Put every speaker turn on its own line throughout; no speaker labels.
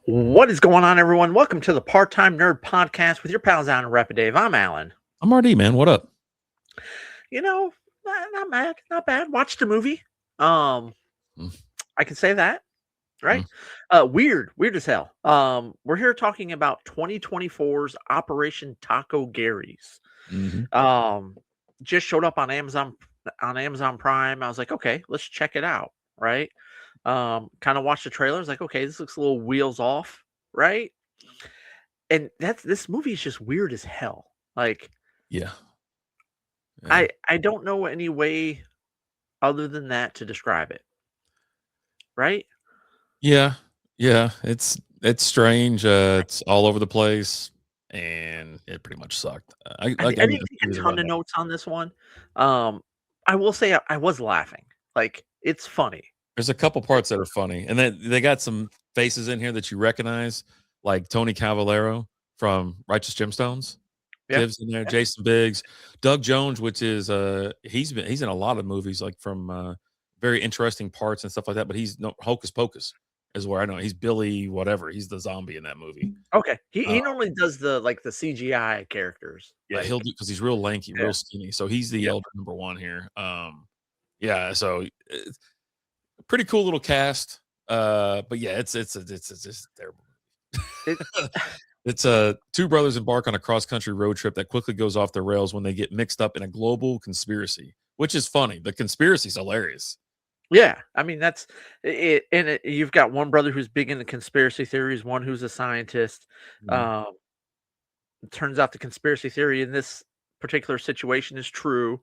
What is going on, everyone? Welcome to the Part-Time Nerd Podcast with your pals Alan and Rapid Dave. I'm Alan.
I'm RD, man. What up?
You know, not bad, not bad. Watched the movie. Um,
Mm.
I can say that, right? Weird as hell. We're here talking about 2024's Operation Taco Gary's.
Mm-hmm.
Just showed up on Amazon Prime. I was like, okay, let's check it out, right? Kind of watched the trailer. I was like, okay, this looks a little wheels off, right? And this movie is just weird as hell. Like,
Yeah.
I don't know any way other than that to describe it, right?
Yeah. It's strange. It's all over the place, and it pretty much sucked. I
I
like.
didn't take a ton of notes on this one. I will say I was laughing. Like, it's funny.
There's a couple parts that are funny, and then they got some faces in here that you recognize, like Tony Cavallero from Righteous Gemstones.
Yeah.
Gives in there, Jason Biggs, Doug Jones, which is he's in a lot of movies, like from very interesting parts and stuff like that. But he's no Hocus Pocus is where I know he's Billy whatever. He's the zombie in that movie.
Okay. He normally does the CGI characters.
Yeah,
like,
he'll do because he's real lanky,
Yeah.
real skinny. So he's the
Yeah.
elder number one here. Yeah, so it's a pretty cool little cast. But yeah, it's just terrible.
It,
It's two brothers embark on a cross-country road trip that quickly goes off the rails when they get mixed up in a global conspiracy, which is funny. The conspiracy's hilarious.
yeah. I mean, that's it. And you've got one brother who's big into conspiracy theories, one who's a scientist.
Mhm.
It turns out the conspiracy theory in this particular situation is true.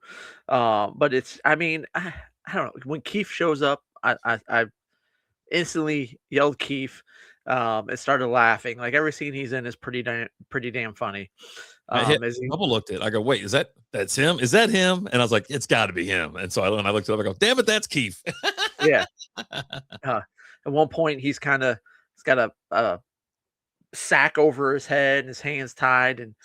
But it's, I mean, I don't know. When Keith shows up, I instantly yelled Keith, and started laughing. Like, every scene he's in is pretty damn funny.
I hit
As he,
double looked it. I go, wait, that's him? Is that him? And I was like, it's got to be him. And so when I looked it up, I go, damn it, that's Keith.
yeah. At one point, he's got a sack over his head and his hands tied, and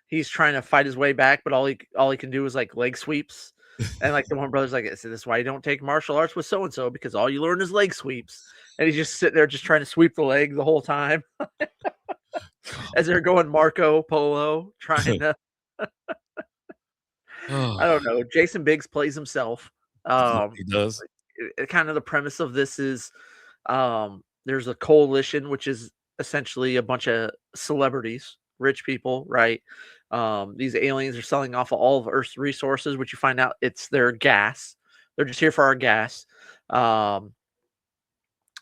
he's trying to fight his way back, but all he can do is like leg sweeps. And like the one brother's like, "So this is why you don't take martial arts with so and so, because all you learn is leg sweeps." And he's just sitting there just trying to sweep the leg the whole time as they're going Marco Polo, trying to. I don't know. Jason Biggs plays himself.
He does.
Kind of the premise of this is, there's a coalition, which is essentially a bunch of celebrities, rich people, right? These aliens are selling off of all of Earth's resources, which you find out it's their gas. They're just here for our gas.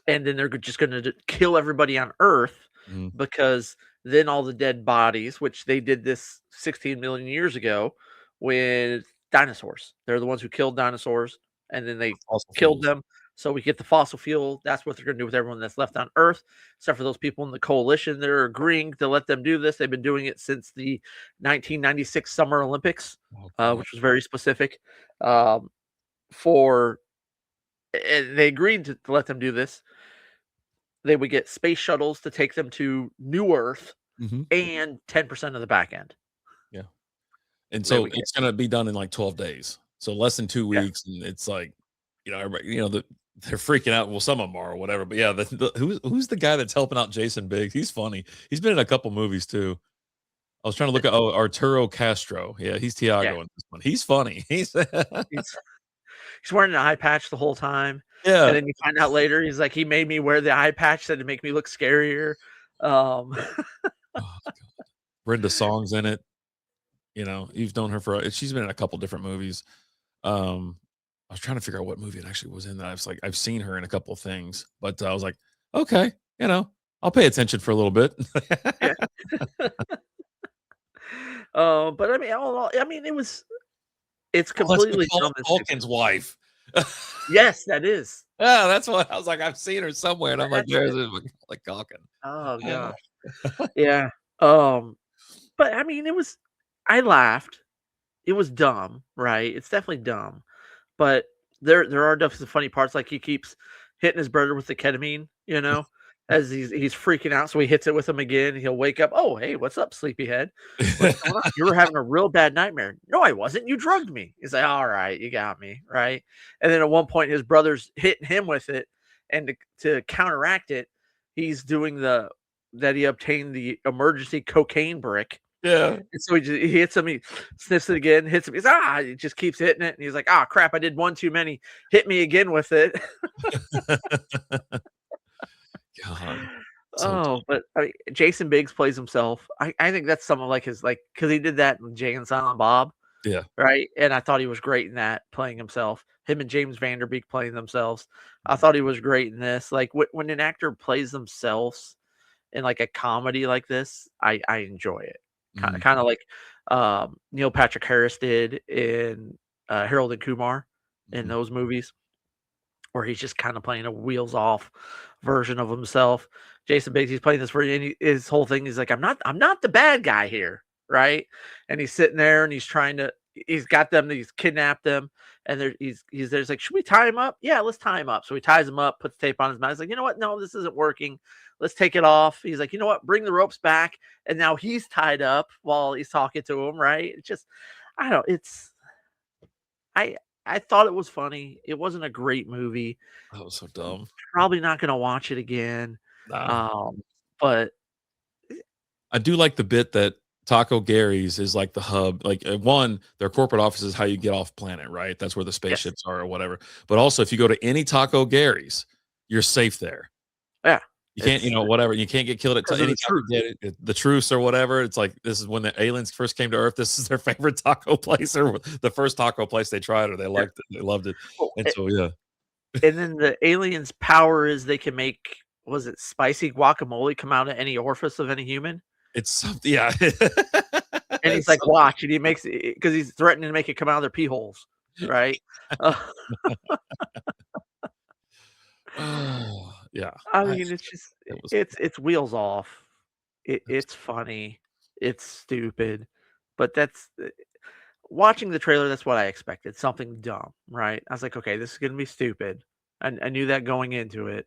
And then they're just going to kill everybody on Earth,
Mhm.
because then all the dead bodies, which they did this 16 million years ago with dinosaurs. They're the ones who killed dinosaurs, and then they
Fossil
killed
fuels.
them. So we get the fossil fuel. That's what they're going to do with everyone that's left on Earth, except for those people in the coalition. They're agreeing to let them do this. They've been doing it since the 1996 Summer Olympics, which was very specific. And they agreed to let them do this. They would get space shuttles to take them to New Earth,
Mhm.
and 10% of the back end.
Yeah. And
There
so
we go.
it's gonna be done in like 12 days. So less than 2
Yeah.
weeks. And it's like, everybody, they're freaking out. Well, some of them are or whatever. But yeah, who's the guy that's helping out Jason Biggs? He's funny. He's been in a couple movies too. I was trying to look at Arturo Castro. Yeah, he's
Yeah.
Tiago in this one. He's funny. He's
He's wearing an eye patch the whole time.
yeah.
And then you find out later, he's like, he made me wear the eye patch to make me look scarier.
Oh, God. Brenda Song's in it. You've known her she's been in a couple different movies. I was trying to figure out what movie it actually was in that I was like, I've seen her in a couple of things, but I was like, okay, I'll pay attention for a little bit.
Yeah. But I mean, it's completely dumb.
Culkin's wife.
Yes, that is.
Yeah, that's what I was like. I've seen her somewhere, and I'm like, there's like Culkin.
Oh gosh. Yeah. But I mean, I laughed. It was dumb, right? It's definitely dumb. But there are definitely funny parts, like he keeps hitting his brother with the ketamine, as he's freaking out. So he hits it with him again. He'll wake up. Oh, hey, what's up, sleepyhead? What's going on? You were having a real bad nightmare. No, I wasn't. You drugged me. He's like, all right, you got me, right? And then at one point, his brother's hitting him with it, and to counteract it, he's doing the that he obtained the emergency cocaine brick.
Yeah.
And so he hits him, he sniffs it again, hits him, he just keeps hitting it, and he's like, "Ah, crap, I did one too many. Hit me again with it."
God, so
Oh, but I mean, Jason Biggs plays himself. I think that's some of like his like because he did that in Jay and Silent Bob,
yeah.
right? And I thought he was great in that, playing himself. Him and James Vanderbeek playing themselves. I
Mhm,
thought he was great in this. Like when an actor plays themselves in like a comedy like this, I enjoy it.
mhm,
Kind of like Neil Patrick Harris did in Harold and Kumar in
mhm.
those movies where he's just kind of playing a wheels off version of himself. Jason Biggs, he's playing this for and his whole thing. He's like, I'm not the bad guy here, right? And he's sitting there and he's trying to. He's got them. He's kidnapped them, and he's there's like, should we tie him up? Yeah, let's tie him up. So he ties him up, puts tape on his mouth. He's like, you know what? No, this isn't working. Let's take it off. He's like, you know what? Bring the ropes back. And now he's tied up while he's talking to him, right? It's just, I don't. It's I I thought it was funny. It wasn't a great movie.
That was so dumb.
Probably not gonna watch it again,
Nah.
um, but
I do like the bit that Taco Gary's is like the hub. Like, 1, their corporate office is how you get off planet, right? That's where the
yes,
spaceships are or whatever. But also, if you go to any Taco Gary's, you're safe there.
yeah,
You can't,
it's
whatever. You can't get killed at
because of
any
the
Taco
truth.
Gary, the truce or whatever. It's like this is when the aliens first came to Earth. This is their favorite taco place, or the first taco place they tried, or they
Yeah,
liked it. They loved it,
well,
and so yeah,
and then the aliens' power is they can make was it spicy guacamole come out of any orifice of any human?
it's something. Yeah,
And he's
it's
like,
something.
"Watch," and he makes it because he's threatening to make it come out of their pee holes, right? Uh,
Oh yeah,
I
I,
mean, it's just
it was.
it's wheels off. It's funny, it's stupid, but that's watching the trailer, that's what I expected, something dumb, right? I was like, "Okay, this is gonna be stupid." I knew that going into it,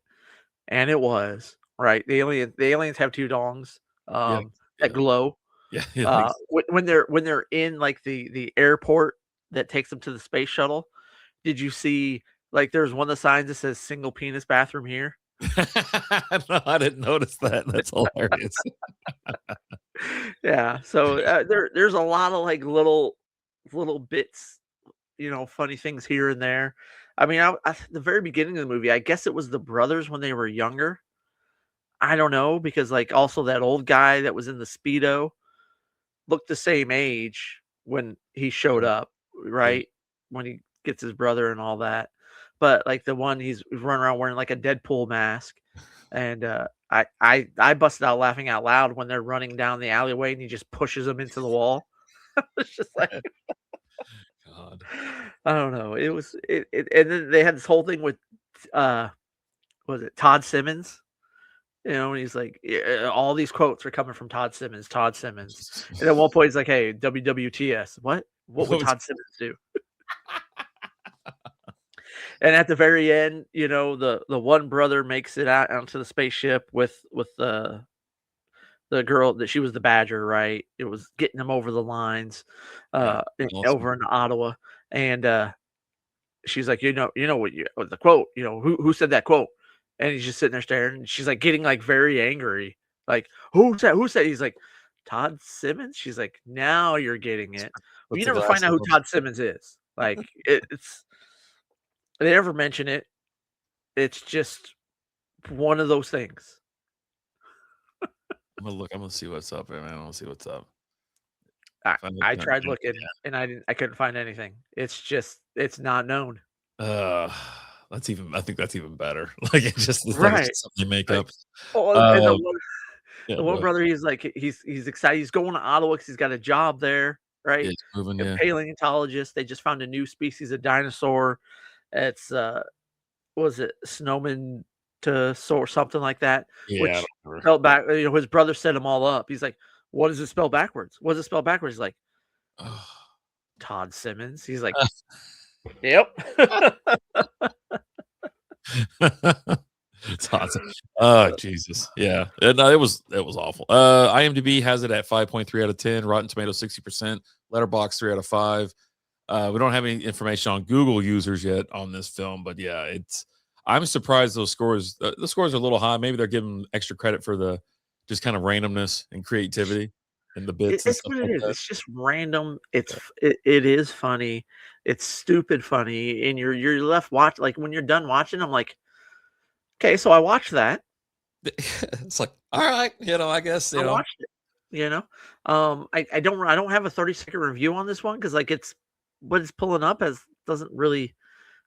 and it was, right? The aliens have 2 dongs,
Yeah,
that
yeah,
glow.
yeah, yeah. Like,
When they're in, like, the airport that takes them to the space shuttle, did you see, like, there's one of the signs that says "Single penis bathroom here"?
no, I didn't notice that. That's hilarious.
Yeah, so, there's a lot of, like, little bits, funny things here and there. I mean, the very beginning of the movie, I guess it was the brothers when they were younger. I don't know because, like, also that old guy that was in the Speedo looked the same age when he showed
Yeah,
up,
yeah.
right? When he gets his brother and all that. But, like, the one he's running around wearing, like, a Deadpool mask, and, I busted out laughing out loud when they're running down the alleyway and he just pushes them into the wall. It's just like
God.
I don't know. It was it and then they had this whole thing with, uh, was it Todd Simmons? And he's like, yeah, all these quotes are coming from Todd Simmons, Todd Simmons. And at one point he's like, "Hey, WWTS." What? What would
What was
Todd Simmons do? And at the very end, the one brother makes it out onto the spaceship with the girl that she was the Badger, right? It was getting them over the lines,
yeah, awesome.
over in Ottawa, and, she's like, what the quote, who said that quote?" And he's just sitting there staring, and she's, like, getting, like, very angry, like, Who said?" He's like, "Todd Simmons?" She's like, "Now you're getting it." Well,
Puts
you
the
never find
glasses
out who
on.
Todd Simmons is. Like, it's they never mention it. It's just one of those things.
I'm gonna look. I'm gonna see what's up, man. I want to see what's up.
I
If I'm
I
looking at
tried
it,
looking, and I couldn't find anything. It's not known.
uh, that's even. I think that's even better. Like it's like it's
Right.
just something they make
Like,
up.
oh, and
Uh, yeah,
the
go
one
ahead.
brother, he's excited. He's going to Ottawa because 'cause he's got a job there,
Yeah,
right?
it's moving.
A
Yeah,
paleontologist. They just found a new species of dinosaur. It's, was it Snowman to or something like that,
yeah. I
which
don't remember.
spelled back his brother set them all up. He's like, "What does it spell backwards? What does it spell backwards?" He's like, "Todd Simmons." He's like, "Yep."
It's awesome. Oh, Jesus. Yeah. No, it was awful. IMDb has it at 5.3 out of 10, Rotten Tomatoes 60%, Letterbox 3 out of 5. We don't have any information on Google users yet on this film, but yeah, I'm surprised those scores the scores are a little high. Maybe they're giving extra credit for the just kind of randomness and creativity and the bits and
It's
stuff
what it
like
is.
that.
It's just random.
Yeah.
It is funny. It's stupid funny, and you're left watch like, when you're done watching, I'm like, "Okay, so I watched that.
It's like, all right, I guess,
I watched it," you know? I don't have a 30-second review on this one because, like, it's what it's pulling up as doesn't really.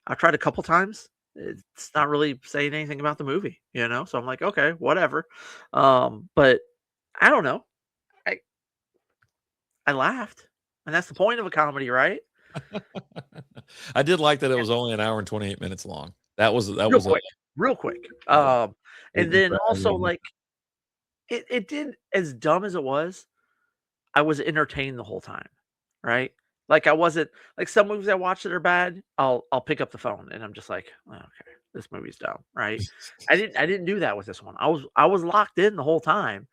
I've tried a couple times. It's not really saying anything about the movie, you know? So I'm like, "Okay, whatever." But I don't know. I I laughed, and that's the point of a comedy, right?
I did like that it was only an hour and 28 minutes long. That
Real
was a
quick, real quick.
yeah,
And
didn't
then
drag
also,
on.
like, it did as dumb as it was, I was entertained the whole time, right? Like, I wasn't like, some movies I watch that are bad, I'll pick up the phone, and I'm just like, "Oh, okay, this movie's dumb," right? I didn't do that with this one. I was locked in the whole time.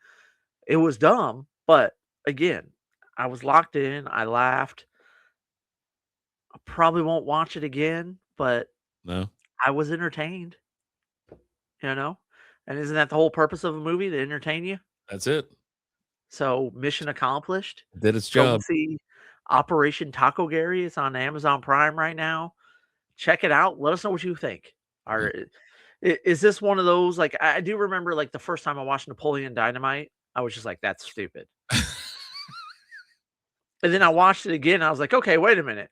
It was dumb, but again, I was locked in, I laughed. I probably won't watch it again, but
No,
I was entertained, you know? And isn't that the whole purpose of a movie, to entertain you?
that's it.
So, mission accomplished.
It did its
Go and
job.
see Operation Taco Gary. It's on Amazon Prime right now. Check it out. Let us know what you think.
Yeah.
Are is this one of those, like, I do remember, like, the first time I watched Napoleon Dynamite, I was just like, "That's stupid." And then I watched it again, I was like, "Okay, wait a minute.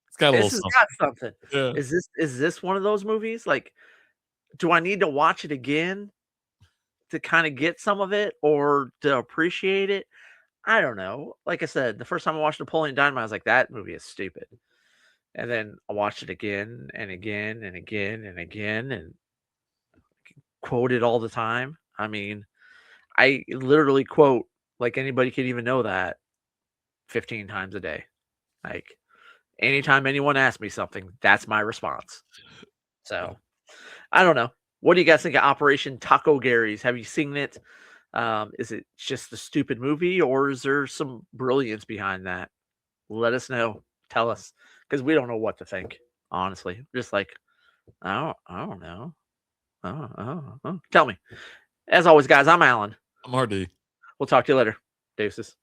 It's got a little
This has
something.
got something."
Yeah.
Is this one of those movies? Like, do I need to watch it again to kinda get some of it or to appreciate it? I don't know. Like I said, the first time I watched Napoleon Dynamite, I was like, "That movie is stupid." And then I watched it again and again and again and again and quote it all the time. I mean, I literally quote, like, anybody could even know that, 15 times a day. Like, anytime anyone asks me something, that's my response.
Yeah.
So, I don't know. What do you guys think of Operation Taco Gary's? Have you seen it? Is it just a stupid movie, or is there some brilliance behind that? Let us know. Tell us, because we don't know what to think, honestly. Just like, I don't know. I don't know. Tell me. As always, guys, I'm Alan.
I'm RD.
We'll talk to you later. Deuces.